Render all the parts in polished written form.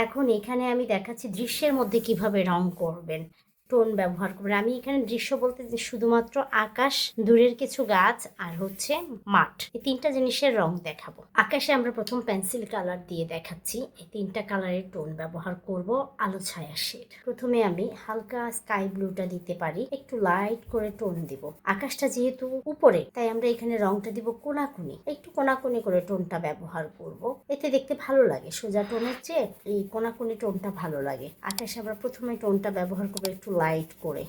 এখন এখানে আমি দেখাচ্ছি দৃশ্যের মধ্যে কিভাবে রং করবেন, টোন ব্যবহার করবেন। আমি এখানে দৃশ্য বলতে যে শুধুমাত্র আকাশ, দূরের কিছু গাছ আর হচ্ছে মাঠ, এই তিনটা জিনিসের রং দেখাবো। আকাশে আমরা প্রথম পেন্সিল কালার দিয়ে দেখাচ্ছি। এই তিনটা কালারের টোন ব্যবহার করব। আলো ছায়া শেড, প্রথমে আমি হালকা স্কাই ব্লুটা দিতে পারি, একটু লাইট করে টোন দিব। আকাশটা যেহেতু উপরে, তাই আমরা এখানে রংটা দিব কোনাকুনি, একটু কোনাকুনি করে টোনটা ব্যবহার করব। এতে দেখতে ভালো লাগে, সোজা টোনের চেয়ে এই কোনাকুনি টোনটা ভালো লাগে। আকাশে আমরা প্রথমে টোনটা ব্যবহার করবো একটু লাইট করে।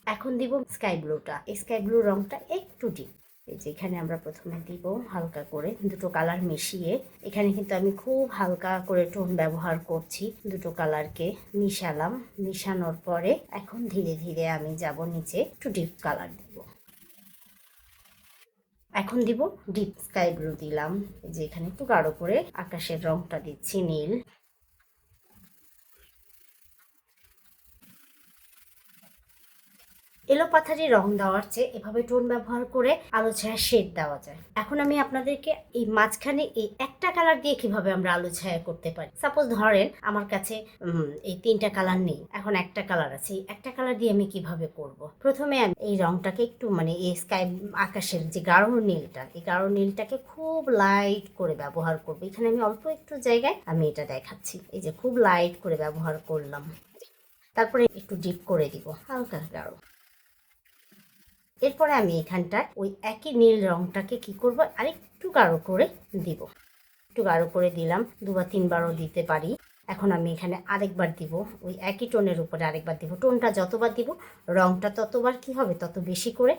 এখন দিব স্কাই ব্লুটা। এই স্কাই ব্লু রংটা একটু ডিপ, যেখানে আমরা প্রথমে দিব হালকা করে দুটো কালার মিশিয়ে। এখানে কিন্তু আমি খুব হালকা করে টোন ব্যবহার করছি, দুটো কালারকে মিশালাম। মিশানোর পরে এখন ধীরে ধীরে আমি যাব নিচে, একটু ডিপ কালার দিব। এখন দিব ডিপ স্কাই ব্লু দিলাম, যে এখানে একটু গাঢ় করে আকাশের রংটা দিচ্ছি নীল। এলোপাথারি রং দেওয়ার চেয়ে এভাবে টোন ব্যবহার করে আলো ছায়া শেড দেওয়া যায়। এখন আমি আপনাদেরকে এই মাঝখানে এই একটা কালার দিয়ে কিভাবে আমরা আলো ছায়া করতে পারি। সাপোজ ধরেন আমার কাছে এই তিনটা কালার নেই, এখন একটা কালার আছে, এই একটা কালার দিয়ে আমি কিভাবে করব। প্রথমে আমি এই রংটাকে একটু এই স্কাই আকাশের যে গাঢ় নীলটা, এই গাঢ় নীলটাকে খুব লাইট করে ব্যবহার করব। এখানে আমি অল্প একটু জায়গায় আমি এটা দেখাচ্ছি, এই যে খুব লাইট করে ব্যবহার করলাম। তারপরে একটু ডিপ করে দিব, হালকা গাঢ়। এরপরে আমি এখানটায় ওই একই নীল রংটাকে কি করব, আরেকটু গাঢ় করে দিব। একটু গাঢ় করে দিলাম, দুবার তিনবারও দিতে পারি। এখন আমি এখানে আরেকবার দিব, ওই একই টোনের উপরে আরেকবার দিব। টোনটা যতবার দিব রংটা ততবার কি হবে, তত বেশি করে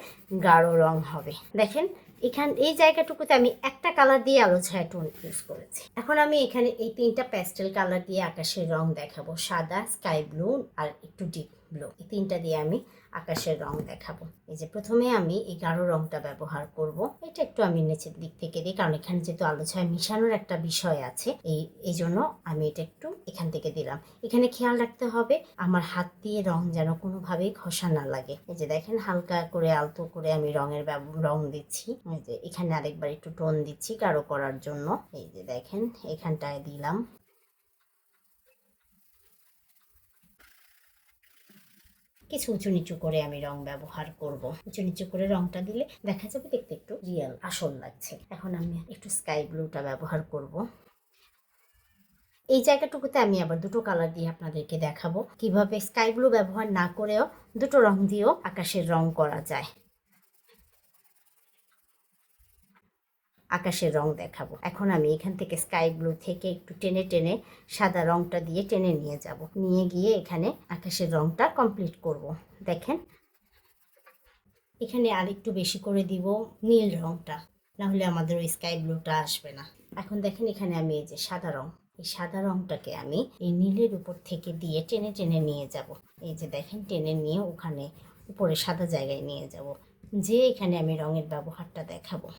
গাঢ় রং হবে। দেখেন এই জায়গাটুকুতে আমি একটা কালার দিয়ে আলো ছায়া টোন ইউজ করেছি। এখন আমি এখানে এই তিনটা প্যাস্টেল কালার দিয়ে আকাশের রং দেখাবো, সাদা, স্কাই ব্লু আর একটু ডিপ ব্লু। এই তিনটা দিয়ে আমি আকাশের রং দেখাবো। এই যে প্রথমে আমি এই গাঢ় রংটা ব্যবহার করব। এটা একটু আমি নিচের দিক থেকে দিই, কারণ এখানে যেহেতু আলো ছায়া মিশানোর একটা বিষয় আছে, এই জন্য আমি এটা একটু এখান থেকে দিলাম। এখানে খেয়াল রাখতে হবে আমার হাত দিয়ে রং যেন কোনোভাবেই ঘষা না লাগে। এই যে দেখেন হালকা করে আলতো করে আমি রং দিচ্ছি। এই যে এখানে আরেকবার একটু টোন দিচ্ছি গাঢ় করার জন্য। এই যে দেখেন এখানটায় দিলাম। কিছু উঁচু নিচু করে আমি রং ব্যবহার করব। উঁচু নিচু করে রংটা দিলে দেখা যাবে দেখতে একটু রিয়েল, আসল লাগছে। এখন আমি একটু স্কাই ব্লুটা ব্যবহার করব। এই জায়গাটুকুতে আমি আবার দুটো কালার দিয়ে আপনাদেরকে দেখাবো কিভাবে স্কাই ব্লু ব্যবহার না করেও দুটো রং দিয়েও আকাশের রং করা যায়। আকাশের রং দেখাবো। এখন আমি এখান থেকে স্কাই ব্লু থেকে একটু টেনে টেনে সাদা রংটা দিয়ে টেনে নিয়ে যাব, নিয়ে গিয়ে এখানে আকাশের রংটা কমপ্লিট করব। দেখেন এখানে আর একটু বেশি করে দিব নীল রংটা, না হলে আমাদের ওই স্কাই ব্লুটা আসবে না। এখন দেখেন এখানে আমি এই যে সাদা রং, এই সাদা রংটাকে আমি এই নীলের উপর থেকে দিয়ে টেনে টেনে নিয়ে যাব। এই যে দেখেন টেনে নিয়ে ওখানে উপরে সাদা জায়গায় নিয়ে যাব, যে এখানে আমি রঙের ব্যবহারটা দেখাবো।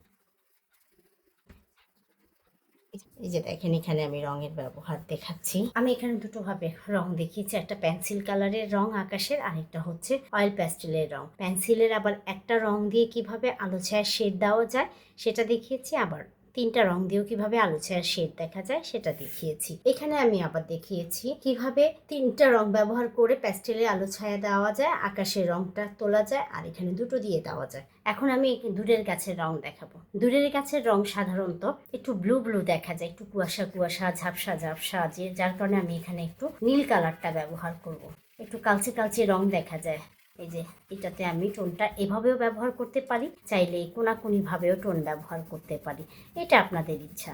এই যে দেখেন এখানে আমি রঙের ব্যবহার দেখাচ্ছি। আমি এখানে দুটো ভাবে রং দেখিয়েছি, একটা পেন্সিল কালারের রং আকাশের, আরেকটা হচ্ছে অয়েল প্যাস্টেলের রং। পেন্সিলের আবার একটা রং দিয়ে কিভাবে আলো ছায়া শেড দেওয়া যায় সেটা দেখিয়েছি, আবার তিনটা রং দিয়েও কিভাবে আলো ছায়া শেড দেখা যায় সেটা দেখিয়েছি। এখানে আমি আবার দেখিয়েছি কিভাবে তিনটা রং ব্যবহার করে প্যাস্টেলে আলো ছায়া দেওয়া যায়, আকাশের রংটা তোলা যায়, আর এখানে দুটো দিয়ে দেওয়া যায়। এখন আমি দূরের গাছের রং দেখাবো। দূরের গাছের রং সাধারণত একটু ব্লু ব্লু দেখা যায়, একটু কুয়াশা কুয়াশা, ঝাপসা ঝাপসা, যার কারণে আমি এখানে একটু নীল কালারটা ব্যবহার করব। একটু কালচে কালচে রং দেখা যায়। এই যে এটাতে আমি টোনটা এভাবেও ব্যবহার করতে পারি, চাইলে কোনাকুনি ভাবেও টোন ব্যবহার করতে পারি, এটা আপনাদের ইচ্ছা।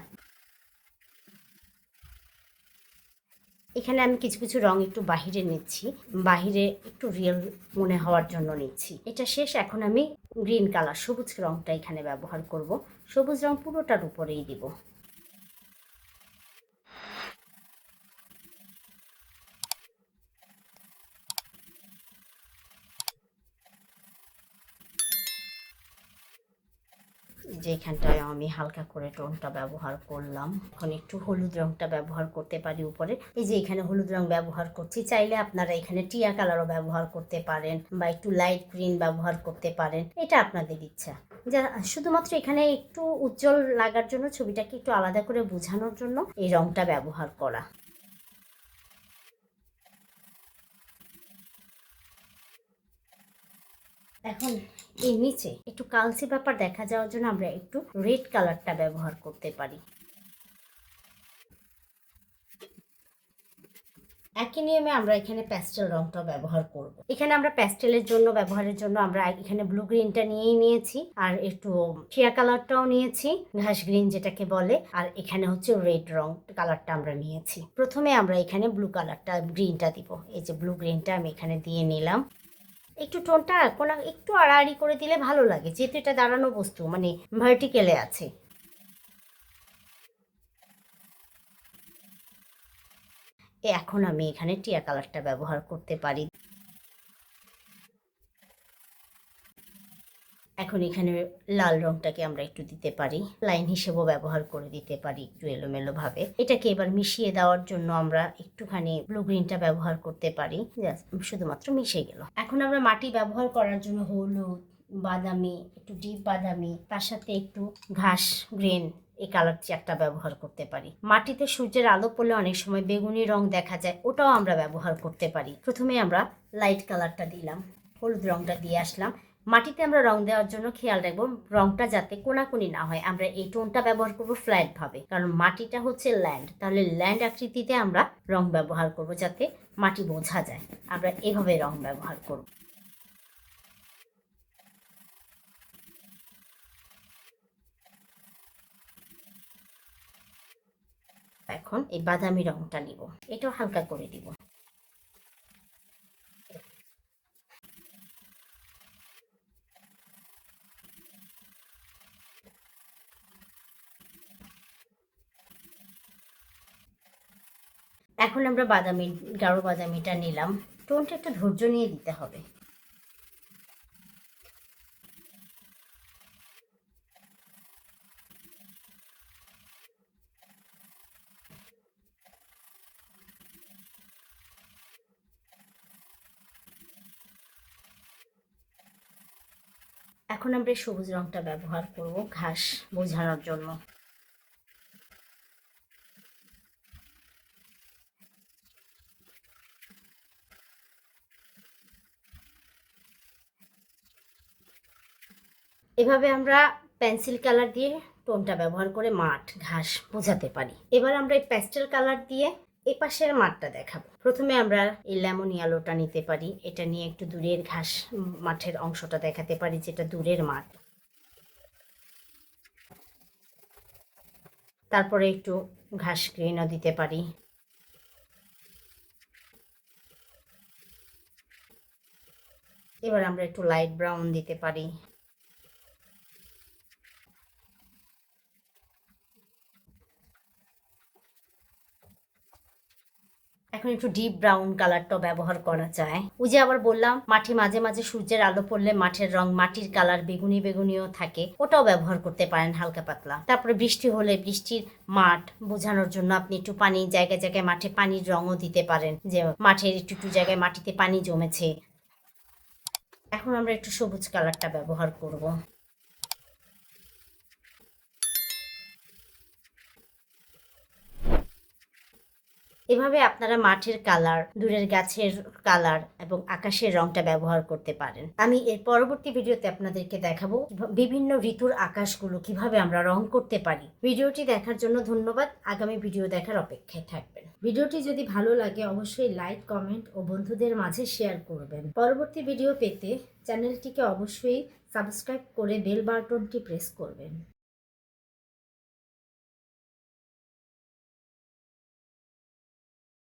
এখানে আমি কিছু কিছু রং একটু বাহিরে নিচ্ছি, বাহিরে একটু রিয়েল মনে হওয়ার জন্য নিচ্ছি। এটা শেষ, এখন আমি গ্রিন কালার, সবুজ রংটা এখানে ব্যবহার করব। সবুজ রং পুরোটার উপরেই দিব। যেখানটায় আমি হালকা করে টোনটা ব্যবহার করলাম। এখন একটু হলুদ রংটা ব্যবহার করতে পারি উপরে। এই যে এখানে হলুদ রং ব্যবহার করছি, চাইলে আপনারা এখানে টিয়া কালারও ব্যবহার করতে পারেন বা একটু লাইট গ্রিন ব্যবহার করতে পারেন, এটা আপনাদের ইচ্ছা। যা শুধুমাত্র এখানে একটু উজ্জ্বল লাগার জন্য, ছবিটাকে একটু আলাদা করে বোঝানোর জন্য এই রংটা ব্যবহার করা। এখন এই নিচে একটু কালচে ব্যাপার দেখা যাওয়ার জন্য আমরা একটু রেড কালারটা ব্যবহার করতে পারি। একই নিয়মে আমরা এখানে প্যাস্টেল রংটা ব্যবহার করব। এখানে আমরা প্যাস্টেলের জন্য ব্যবহারের জন্য আমরা এখানে ব্লু গ্রিনটা নিয়েই নিয়েছি, আর একটু টিয়া কালারটাও নিয়েছি, ঘাস গ্রিন যেটাকে বলে, আর এখানে হচ্ছে রেড রং কালারটা আমরা নিয়েছি। প্রথমে আমরা এখানে ব্লু কালারটা গ্রিনটা দিব। এই যে ব্লু গ্রিনটা আমি এখানে দিয়ে নিলাম। একটু টোনটা কোনো একটু আড়াআড়ি করে দিলে ভালো লাগে, যেহেতু এটা দাঁড়ানো বস্তু, মানে ভার্টিক্যালে আছে। এখন আমি এখানে টিয়া কালারটা ব্যবহার করতে পারি। এখন এখানে লাল রংটাকে আমরা একটু দিতে পারি, লাইন হিসেবেও ব্যবহার করে দিতে পারি একটু এলোমেলো ভাবে। এটাকে এবার মিশিয়ে দেওয়ার জন্য আমরা একটুখানি ব্লু গ্রিনটা ব্যবহার করতে পারি, শুধুমাত্র মিশে গেল। এখন আমরা মাটি ব্যবহার করার জন্য হলুদ, বাদামি, একটু ডিপ বাদামি, তার সাথে একটু ঘাস গ্রিন, এই কালার চারটা ব্যবহার করতে পারি। মাটিতে সূর্যের আলো পড়লে অনেক সময় বেগুনি রং দেখা যায়, ওটাও আমরা ব্যবহার করতে পারি। প্রথমে আমরা লাইট কালারটা দিলাম, হলুদ রংটা দিয়ে আসলাম। মাটিতে আমরা রং দেওয়ার জন্য খেয়াল রাখবো রংটা যাতে কোনাকুনি না হয়। আমরা এই টোনটা ব্যবহার করবো ফ্ল্যাট ভাবে, কারণ মাটিটা হচ্ছে ল্যান্ড, তাহলে ল্যান্ড আকৃতিতে আমরা রং ব্যবহার করব যাতে মাটি বোঝা যায়। আমরা এভাবে রং ব্যবহার করব। এখন এই বাদামি রংটা নিব, এটাও হালকা করে দিব। এখন আমরা বাদামি, গাঢ় বাদামিটা নিলাম। টোনটা একটু ধৈর্য নিয়ে দিতে হবে। এখন আমরা সবুজ রংটা ব্যবহার করব ঘাস বোঝানোর জন্য। এভাবে আমরা পেন্সিল কালার দিয়ে টোনটা ব্যবহার করে মাঠ ঘাস বোঝাতে পারি। এবার আমরা এই প্যাস্টেল কালার দিয়ে এই পাশের মাঠটা দেখাবো। প্রথমে আমরা এই লেমন ইয়েলোটা নিতে পারি, এটা নিয়ে একটু দূরের ঘাস মাঠের অংশটা দেখাতে পারি, যেটা দূরের মাঠ। তারপরে একটু ঘাস গ্রিনও দিতে পারি। এবার আমরা একটু লাইট ব্রাউন দিতে পারি। এখন একটু ডিপ ব্রাউন কালারটাও ব্যবহার করা যায়। ওই যে আবার বললাম মাঠে মাঝে মাঝে সূর্যের আলো পড়লে মাঠের রং, মাটির কালার বেগুনি বেগুনিও থাকে, ওটাও ব্যবহার করতে পারেন হালকা পাতলা। তারপরে বৃষ্টি হলে বৃষ্টির মাঠ বোঝানোর জন্য আপনি একটু পানি, জায়গায় জায়গায় মাঠে পানির রঙও দিতে পারেন, যে মাঠের একটু একটু জায়গায় মাটিতে পানি জমেছে। এখন আমরা একটু সবুজ কালারটা ব্যবহার করব। এভাবে আপনারা মাঠের কালার, দূরের গাছের কালার এবং আকাশের রংটা ব্যবহার করতে পারেন। আমি এর পরবর্তী ভিডিওতে আপনাদেরকে দেখাবো বিভিন্ন ঋতুর আকাশগুলো কিভাবে আমরা রং করতে পারি। ভিডিওটি দেখার জন্য ধন্যবাদ। আগামী ভিডিও দেখার অপেক্ষায় থাকবেন। ভিডিওটি যদি ভালো লাগে অবশ্যই লাইক, কমেন্ট ও বন্ধুদের মাঝে শেয়ার করবেন। পরবর্তী ভিডিও পেতে চ্যানেলটিকে অবশ্যই সাবস্ক্রাইব করে বেল বাটনটি প্রেস করবেন।